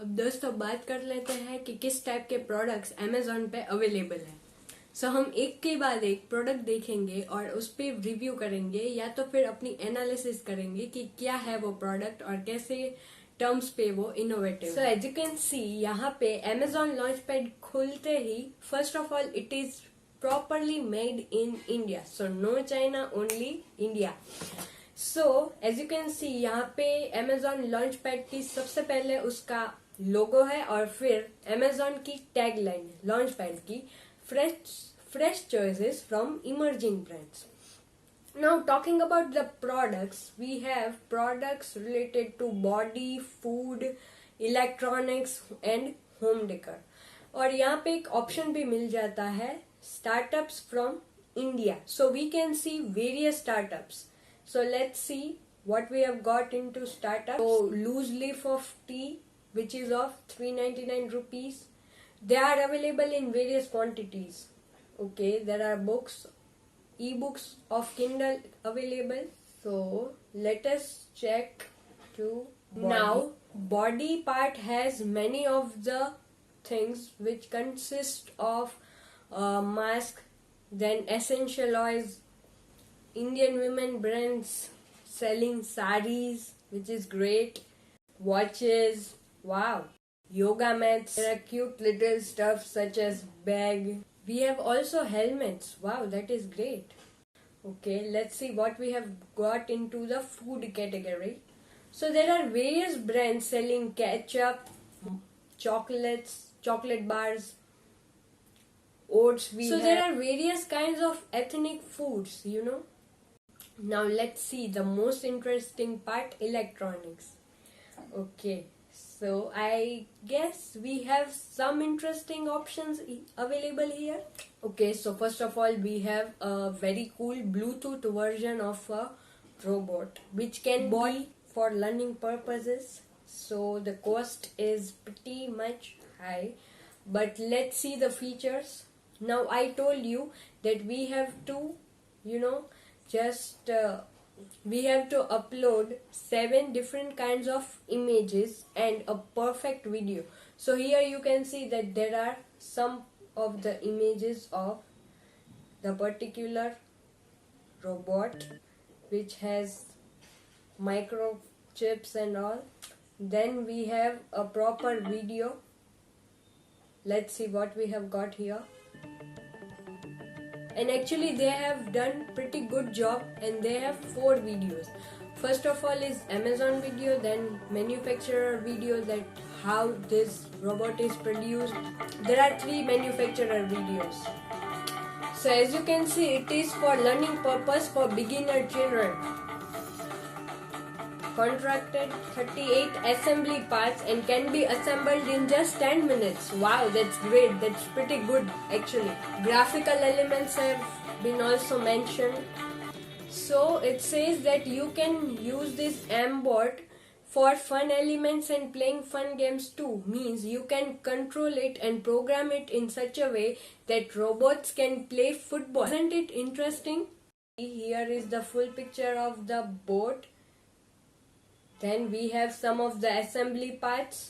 अब दोस्तों बात कर लेते हैं कि किस टाइप के प्रोडक्ट्स अमेजोन पे अवेलेबल है। सो हम एक के बाद एक प्रोडक्ट देखेंगे और उस पर रिव्यू करेंगे या तो फिर अपनी एनालिसिस करेंगे कि क्या है वो प्रोडक्ट और कैसे टर्म्स पे वो innovative. So as you can see यहाँ पे अमेजोन लॉन्च पैड खुलते ही first of all it is properly made in India. So no China, only India. So as you can see यहाँ पे Amazon लॉन्च पैड की सबसे पहले उसका लोगो है और फिर Amazon की टैगलाइन लॉन्च पैड की fresh choices from emerging brands. Now talking about the products, we have products related to body, food, electronics and home decor. और यहाँ पे एक ऑप्शन भी मिल जाता है startups from India. So we can see various startups. So let's see what we have got into startups. So loose leaf of tea, which is of 399 rupees. They are available in various quantities. Okay, there are books, e-books of Kindle available. So let us check to body. Now body part has many of the things which consist of mask, then essential oils, Indian women brands selling saris, which is great, watches, wow, yoga mats, there are cute little stuff such as bag. We have also helmets, wow, that is great. Okay, let's see what we have got into the food category. So there are various brands selling ketchup, chocolates, chocolate bars, oats. So there are various kinds of ethnic foods, you know. Now let's see the most interesting part, electronics. Okay, so I guess we have some interesting options available here. Okay, so first of all we have a very cool Bluetooth version of a robot which can be for learning purposes. So the cost is pretty much high, but let's see the features. Now I told you that we have to, we have to upload 7 different kinds of images and a perfect video. So here you can see that there are some of the images of the particular robot which has microchips and all. Then we have a proper video. Let's see what we have got here. And actually they have done pretty good job and they have 4 videos. First of all is Amazon video, then manufacturer video, that how this robot is produced. There are 3 manufacturer videos. So as you can see, it is for learning purpose for beginner children. Contracted 38 assembly parts and can be assembled in just 10 minutes. Wow, that's great. That's pretty good actually. Graphical elements have been also mentioned. So it says that you can use this M-bot for fun elements and playing fun games too. Means you can control it and program it in such a way that robots can play football. Isn't it interesting? Here is the full picture of the bot. Then we have some of the assembly parts.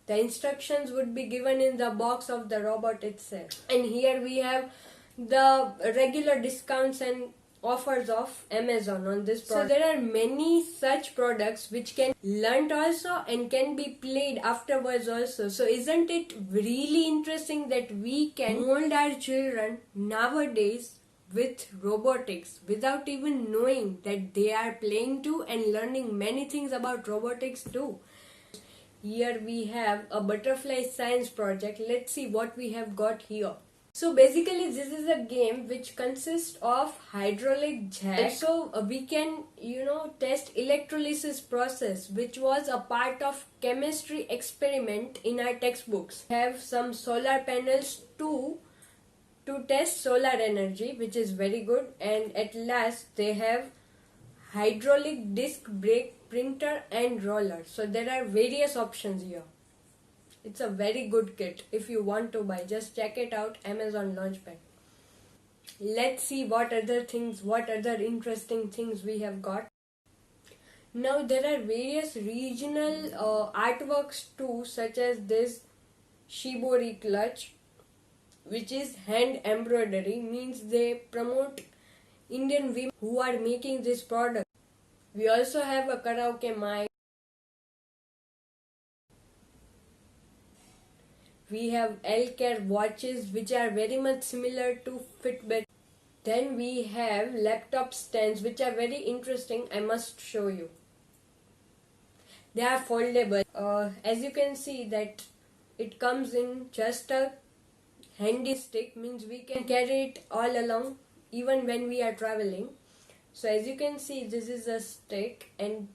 The instructions would be given in the box of the robot itself. And here we have the regular discounts and offers of Amazon on this product. So there are many such products which can learn also and can be played afterwards also. So isn't it really interesting that we can mold our children nowadays with robotics without even knowing that they are playing too and learning many things about robotics too. Here we have a butterfly science project. Let's see what we have got here. So basically this is a game which consists of hydraulic jack. So we can test electrolysis process, which was a part of chemistry experiment in our textbooks. We have some solar panels too to test solar energy, which is very good. And at last they have hydraulic disc brake printer and roller. So there are various options here. It's a very good kit. If you want to buy, just check it out, Amazon Launchpad. Let's see what other interesting things we have got. Now there are various regional artworks too, such as this shibori clutch, which is hand embroidery, means they promote Indian women who are making this product. We also have a karaoke mic. We have L-Care watches, which are very much similar to Fitbit. Then we have laptop stands, which are very interesting. I must show you. They are foldable. As you can see that it comes in just a handy stick, means we can carry it all along even when we are traveling. So as you can see, this is a stick and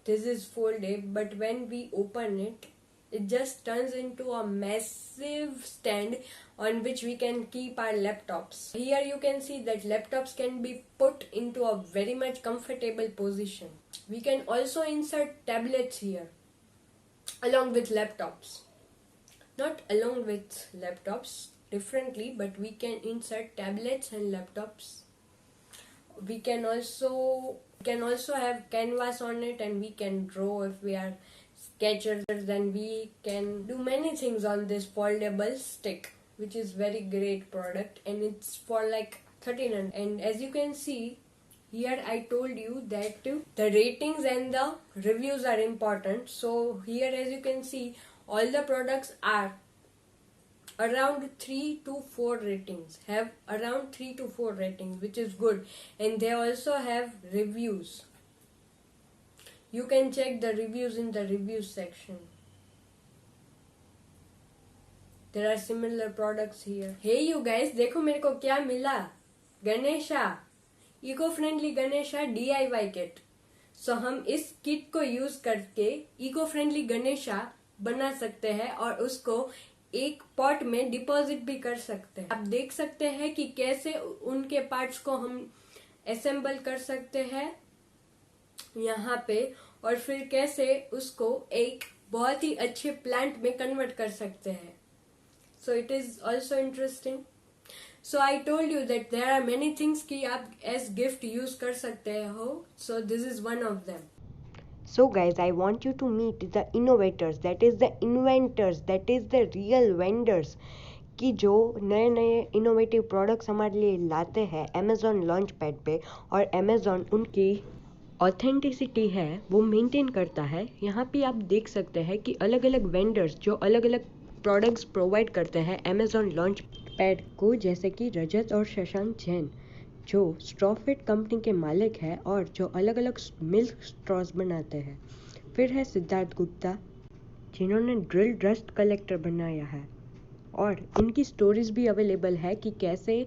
this is folded, but when we open it, it just turns into a massive stand on which we can keep our laptops. Here you can see that laptops can be put into a very much comfortable position. We can also insert tablets here along with laptops. Not along with laptops, differently, but we can insert tablets and laptops. We can also have canvas on it, and we can draw if we are sketchers. Then we can do many things on this foldable stick, which is very great product, and it's for like 1300. And as you can see here, I told you that the ratings and the reviews are important. So here, as you can see, all the products are around 3 to 4 ratings, have around 3 to 4 ratings, which is good. And they also have reviews. You can check the reviews in the reviews section. There are similar products here. Hey you guys, देखो मेरे को क्या मिला, Ganesha, eco friendly Ganesha DIY kit. So हम इस kit को use करके eco friendly Ganesha बना सकते हैं और उसको एक पॉट में डिपॉजिट भी कर सकते हैं. आप देख सकते हैं कि कैसे उनके पार्ट्स को हम असेंबल कर सकते हैं यहाँ पे, और फिर कैसे उसको एक बहुत ही अच्छे प्लांट में कन्वर्ट कर सकते हैं. So it is also interesting. So I told you that there are many things कि आप एज गिफ्ट यूज कर सकते हो. So this is one of them. So guys, I want you to meet the innovators, that is the inventors, that is the real vendors कि जो नए नए innovative products हमारे लिए लाते हैं अमेज़ॉन लॉन्च पैड पे, और अमेज़ॉन उनकी ऑथेंटिसिटी है वो मेंटेन करता है. यहाँ पे आप देख सकते हैं कि अलग अलग वेंडर्स जो अलग अलग प्रोडक्ट्स प्रोवाइड करते हैं अमेज़ॉन लॉन्च पैड को, जैसे कि रजत और शशांक जैन जो स्ट्रॉफिट कंपनी के मालिक है और जो अलग अलग मिल्क स्ट्रॉज बनाते हैं. फिर है सिद्धार्थ गुप्ता जिन्होंने ड्रिल डस्ट कलेक्टर बनाया है, और इनकी स्टोरीज भी अवेलेबल है कि कैसे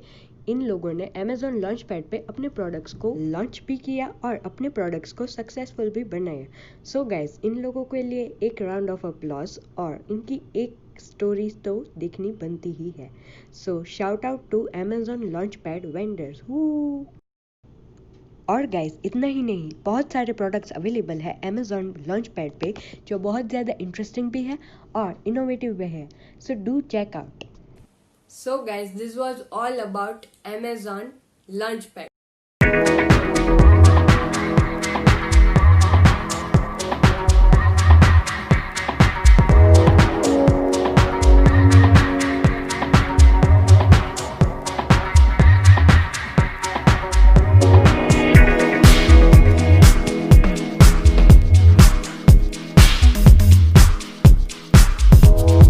इन लोगों ने अमेज़ॉन लॉन्च पैड पे अपने प्रोडक्ट्स को लॉन्च भी किया और अपने प्रोडक्ट्स को सक्सेसफुल भी बनाया. सो गाइज, इन लोगों के लिए एक राउंड ऑफ अप्लॉज, और इनकी एक स्टोरीज तो देखनी बनती ही है. So shout out to Amazon launch pad vendors. और गाइस, इतना ही नहीं, बहुत सारे प्रोडक्ट्स अवेलेबल है अमेज़ॉन लॉन्च पैड पे जो बहुत ज़्यादा इंटरेस्टिंग भी है और इनोवेटिव भी है. So do check out. So guys, this was all about Amazon Launchpad.